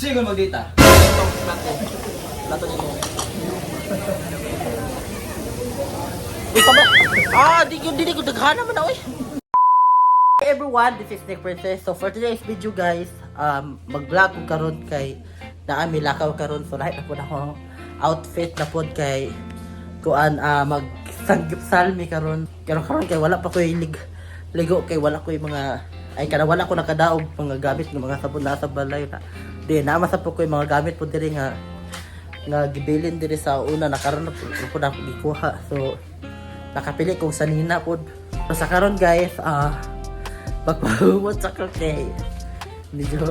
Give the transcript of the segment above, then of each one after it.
Sige ko mag-data. Lato niyo. Ito ba? Di ko daghana man oy. Hey everyone, this is Nick Princess. So for today's video guys, mag-vlog ko karon kay naami lakaw karon, so lahat ako na ko outfit na pod kay kuan mag-sanggip salmi karon. Karon kay wala pa ko ligo kay wala ko mga wala ko nakadaog mga gamit ng mga sabon na sa balay na. Di naama sa po ko mga gamit po diri nga gibilin diri sa una nakaron po na gikuha. So nakapili kong sanina po. So sa karon guys, magpahumot sa kay medyo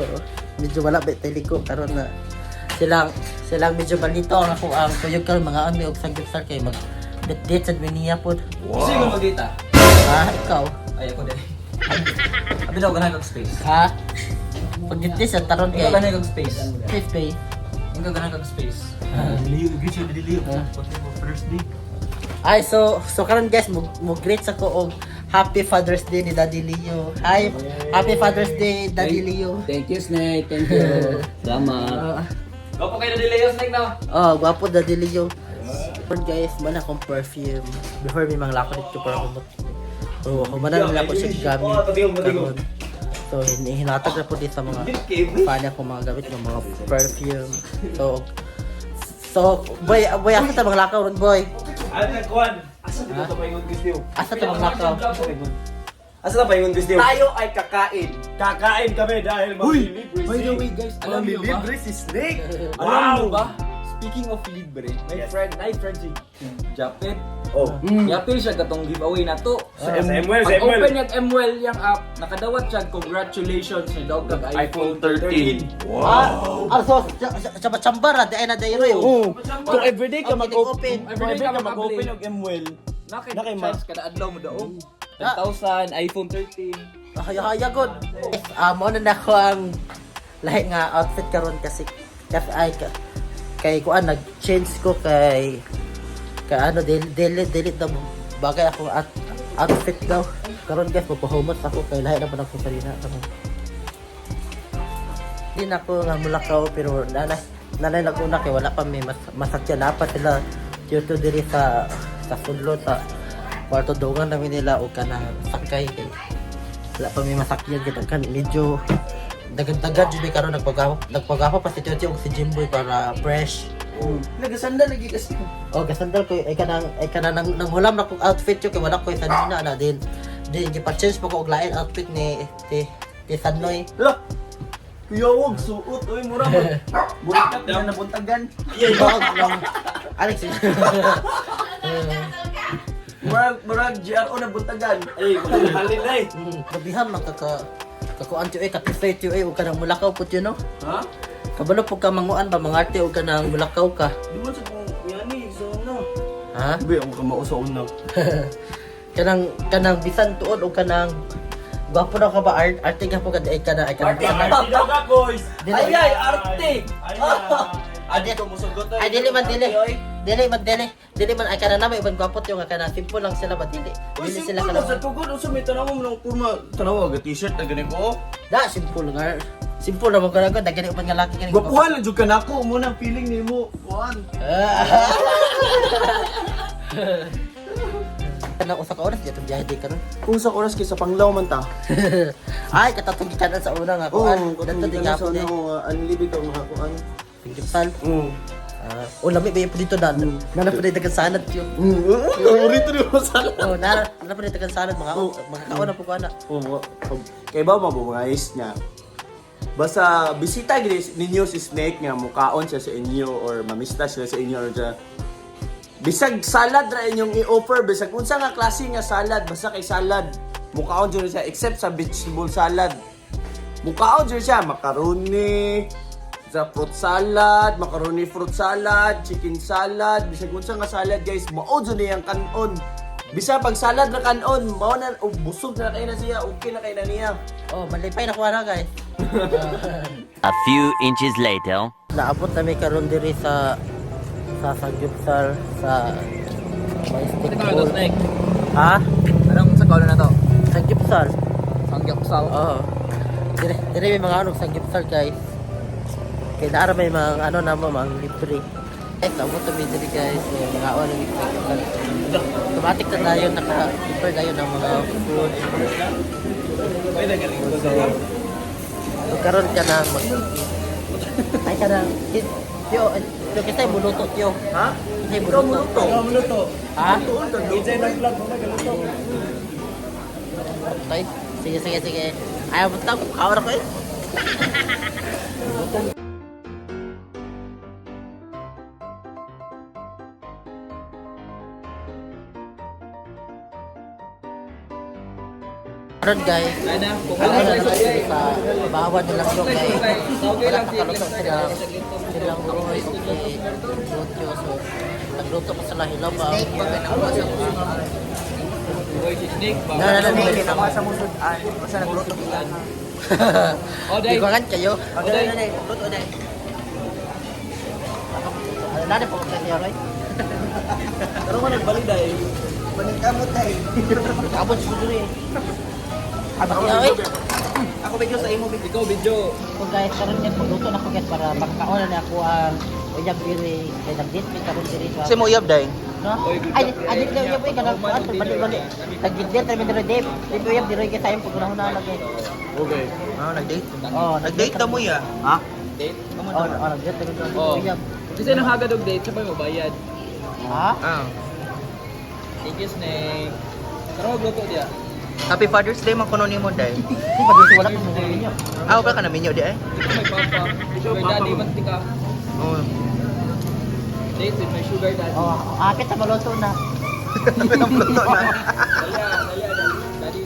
wala beteli ko karon na silang medyo balito ang ako ang tuyog karon mga ami og sanggip sar kay mag date sa niya po. Sige ko mag-data. Ikaw Ay ako din. Abi daw ganang kag space. ha pagdite sa taron kay Ikaw ganang kag space. space. Ikaw ganang kag space. Liyo, gusto yung diliyo. First day. Ay, so karon guys, mo greet sa ko og Happy Father's Day ni Daddy Leo. Hi, Happy Father's Day, Daddy Leo. Thank you, Snake. Thank you. Salamat. Go po kayo na delay snake na. Gwapo Daddy Leo. But guys, man akong perfume. Before may mga lako dito para kumot. So, humanan nila ko siya gamit. Karon. So, hinatag na po dito sa mga fan akong mga gamit ng mga perfume. So, boy, asa ta mga lakaw ron, boy? Ano na, Kwan? Asa dito ito pa yung gusto? Asa ta mga lakaw? Asa na pa yung gusto? Tayo ay kakain. Kakain kami dahil mamilibre By the way guys, alam niyo ba? Mamilibre si Snake! Alam niyo ba? Speaking of libre, my Yes. friend si Japet. Oh. Yapil siya katong giveaway na to. Sa MWell, sa Pag open MWell. yung MWell yung app, nakadawat siya, congratulations ni daw kag iPhone 13. So, sa chambara, di ay na dayro yun. Oh, kung everyday ka Okay, mag-open, everyday ka mag-open ng MWell, Nakay Nakay chance kada adlaw mo daw. 10,000 iPhone 13. Haya god. Mo na ako ang lahi nga outfit karon kasi kay kuan nag-change ko kay ano delete daw bagay ako outfit daw. Karon guys magpahumot ako kay lahi na pa ako sarina karon. Di na ako nga mulakaw pero nanay na una kay wala pa may masakyan na pa sila dito diri sa sulod sa kwarto dogan namin nila o kanang sakay kay wala pa may masakyan kita kan medyo dagdag jud karon nagpagawa pa si Tio og si Jimboy para fresh. Nagasanda lagi kasi. Gasandal ko ay kanang nang hulam na kong outfit yo kay wala ko sanina na din gipa-change pa ko og lain outfit ni Sanoy. Lah! Kuyawag, suot, uy, mura mo. Bulikat na nabuntagan. Alex. Murag, GRO nabuntagan. Ay, halin na eh. Gabihan kakuan tiyo katifay tiyo og kanang mulakaw pud yun no. Ha? Kabalo pud ka manguan ba mga arte og kanang mulakaw ka. Di mo sa kung yani, so no. Ha? Sabi, ako ka mausaon na. kanang bisan tuod og kanang gwapo daw ka ba arte ka po ay kanang Daga, boys! Dili arte. Adi ko musugot ay dili man ay kanang na may ibang gwapo tiyo nga kanang simple lang sila ba dili sila Simple sa kanang tugod, usa may tanaw mo ng purma. Tanaw, aga t-shirt na ganun ko. simple nga simple na mo kanang dagani pa nga laki kanang Gwapuhan lang jud ka nako mo nang feeling nimo. Kuan. kanang usa ka oras dito biyahe di karon. Kung sa oras kay sa panglaw man ta. Ay katatugi ka na sa una nga kuan dito di ka po di unlimited ka makakuan. pinggitan. Lami ba yung dito na napalitan kan sanad yun. Rito rin mo sala. Napalitan kan sanad mga kauna po ko ana. Kay ba mabubuhayis niya? Basta bisita ninyo si Snake nga mukaon siya sa inyo or mamista siya sa inyo or dyan. Bisag salad ra inyong i-offer, bisag unsa nga klase nga salad, basta kay salad. Mukaon dyan siya except sa vegetable salad. Mukaon dyan siya, macaroni, sa fruit salad, macaroni fruit salad, chicken salad, bisag unsa nga salad guys, mao dyan niyang kanon. Bisa pag salad na kanon, mao na busog na kay na siya, okay na kay na niya. Malipay na ko ana guys. A few inches later. Naabot na may karon diri sa Sanggipsal sa Maestic Ito snake. Ha? Anong sa kaulo na to? Sanggipsal. Sanggapsal. Oo. Dire may mga sanggipsal guys. Kaya naara may mga ano na mga libre. Tama to diri guys. Mga awal ng automatic na tayo naka-prepare tayo ng mga food. Karon ka na ay ka na yo kasi buluto yo. Ha? Kasi buluto. Muluto. Ha? Insay nag-vlog mo nagluto. Okay. Sige. Ayaw mo tang kawan ako eh. Karon guys, Ana, ano na sa bawan nila ko kay wala nakaluto silang roy okay luto so nagluto ko sila hilaw ba Boy, si Snake ba? na sa musudan. Basta nagluto kita. di ko kan kayo Luto dai. ano po kasi right Pero man nagbalik dai. Paningkamot dai. abot siguro eh abot ya eh Ako medyo sa imo big. Ikaw, video. so guys karon yan pagluto na ko guys para makakaon na ako ang uyab diri kay nag-date mi karon diri sa mo uyab dai. no ay adit daw uyab kanang bali nag-date kami diri date di uyab diri kay sayang paggunahon na lagi Okay. Ah, nag-date. oh Nag-date ta mo ya. Ha? Date? oh nag-date kami diri Oh. uyab Kasi nang hagad og date, sabay mo bayad. ha Ah. Thank you, Snake. Pero magluto dia. Happy Father's Day man kuno nimo dai. si pag wala ko mo ninyo Ah, wala ka na minyo di ay. May papa. Sugar daddy man tika. Oh. Date with my sugar daddy. oh akit sa maluto na Luto na. Daya, daddy.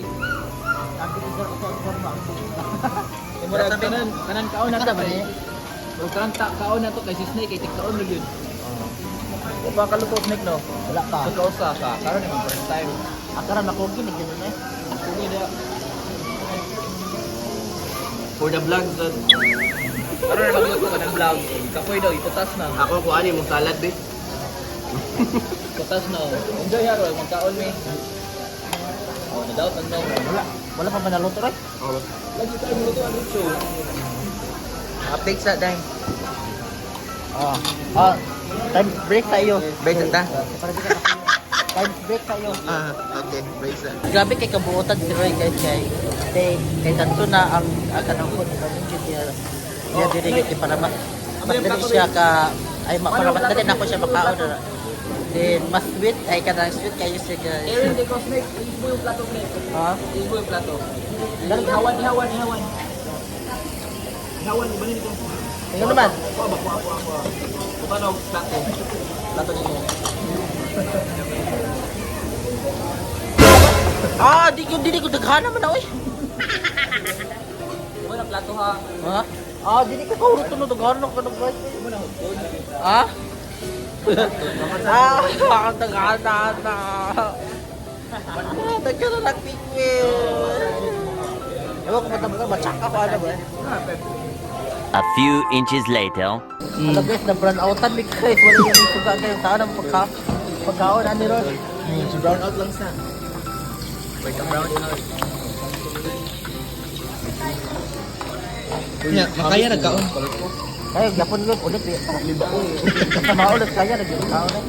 Murag kanan kaon na ta ba ni? Murag kaon na to kay si Snake kay tiktaon na yun. O pa kaluto Snake no? wala pa Ikaw sa karon ni first time. akaran ako ginig yun eh Kunya dia. For the vlog son. Karon na magluto ka ng vlog. Kapoy daw iputas na. Ako ko ani mong salad be. Iputas na. Enjoy haro magkaon mi. Oh, na-doubt ang no. wala pa ba naluto right Oh. Lagi tayo magluto ang luto. Update sa dai. time break tayo Break na ta. time break tayo Ah, okay. Break sa. grabe kay kabuotan si Roy guys kay tanto na ang kanang food sa engineer niya diri kay para mas dali siya ka ay para mas dali na ako siya makaon na then mas sweet ay kanang sweet kayo siya guys Aaron, di ko Snake. Ibo yung plato Snake. ha Ibo yung plato. Ganun ba? Ihawan. Ihawan, ibanin ito. tingnan naman Ako. Paano plato? Plato nito. di ko daghana man oy Ibo na plato ha. ha di ko kaurot no daghana ko nag guys Ibo na hotdog. ha ang daghana na nagkano nagpikwil ewan ko matamaga matsak ako ano ba A few inches later. Alam guys, na brown outan big guys. Wala yung suga kayo. Saan ang pagkaon, ani ron? Si brown out lang sa. Wait, ka brown out. Kunya, makaya nagkaon. Ay, yapon ulit, ulit. Liba ko. Basta maulit kaya, nag-kaon eh.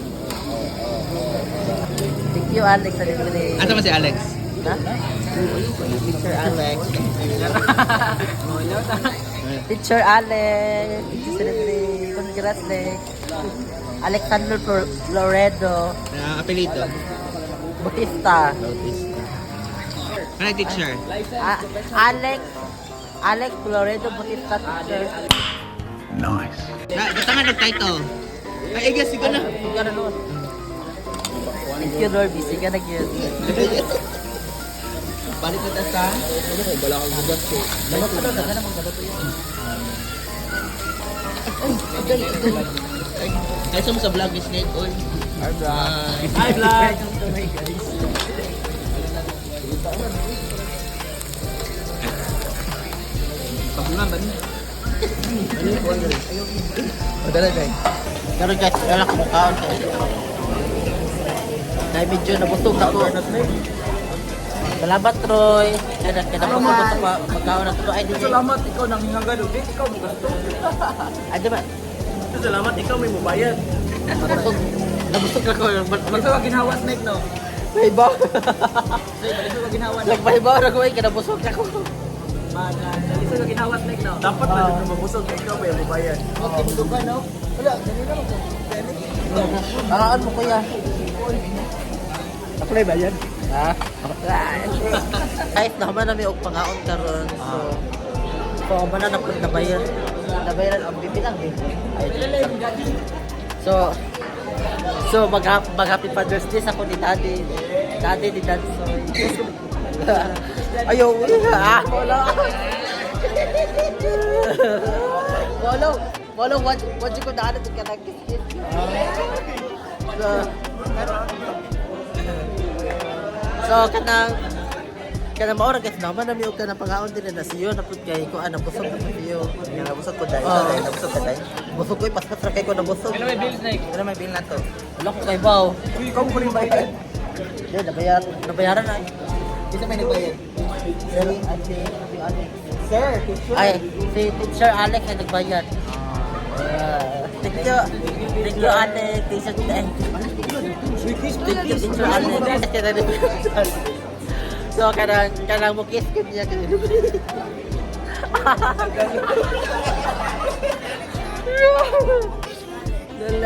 Thank you, Alex. Asa man si Alex? Ha? Teacher Alex. Teacher Alex. Congrats, Alex. Alexander Loredo. Apelyido. Bautista. Ano teacher? Alex Loredo Bautista teacher. Basta nga nag-title. Ay, igas, sigo na. Sige na nun. Thank you, Lord. Sige na yun. Balik na ta sa? Wala kang gugas ko. Dapat ko lang, na magdalo yun. Ay, mo sa vlog ni Snake Oil. Hi, vlog! Tabunan ba niya? Madala dahil. Pero guys, wala ka mukhaon kayo. Dahil medyo nabutog na ko. Salamat, Troy. Kaya mo ito magkaon na ito. Ay, di Salamat, ikaw nang hingagad. Ikaw mo gasto. Ay, di ba? Salamat, ikaw may mubayad. Nabusog na ko. Ito ang ginawa, Snake, no? Mahibaw. Ito ang ginawa, Nagmahibaw na ko eh. Kinabusog na ko. Ito ang ginawa, Snake, no? Dapat na dito mabusog, ikaw may mubayad. Okay, budugan, no? Wala, ganun lang ako. Paraan mo, kuya. Ako na bayad. Ha? Kahit naman namin og pangaon karon. So ako na nabayan. Nabayaran ang bibilang eh. So mag-happy Father's Day ako ni Daddy. Daddy ni Dad. Ayaw. Wala. Wala, what you ko daan ito ka nag-kiss. So kanang maura kasi naman nami og kanang pangaon din na siyo na pud kay ko ana busog na siyo. Nabusog ko dai, nabusog ka dai. Busog ko paspas ra kay ko nabusog. Ano may bill, Snake? Ano may bill na to? Wala ko kay baw. Ikaw mo rin bayad. Di nabayaran na. Isa may nagbayad. Sir, Sir, ay, si Teacher Alex ay nagbayad. Thank you Alex. Teacher Alex. So, kanang mo kiss ko niya.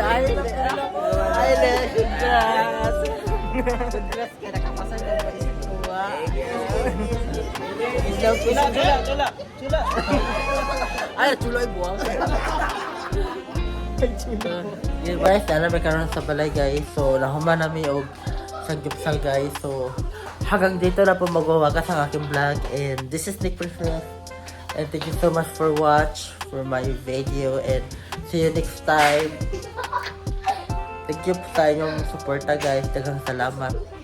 Ay, congrats. Congrats ka nakapasan ng paiskuha. Chula. Ay, chulo ay buwang. Yeah, guys, na may karon sa balay guys. So, nahuman namin og sanggupsal guys. So, hanggang dito na po magwawagas ang aking vlog. And this is Nick Princess. And thank you so much for watch for my video. And see you next time. Thank you sa inyong suporta guys. Daghang salamat.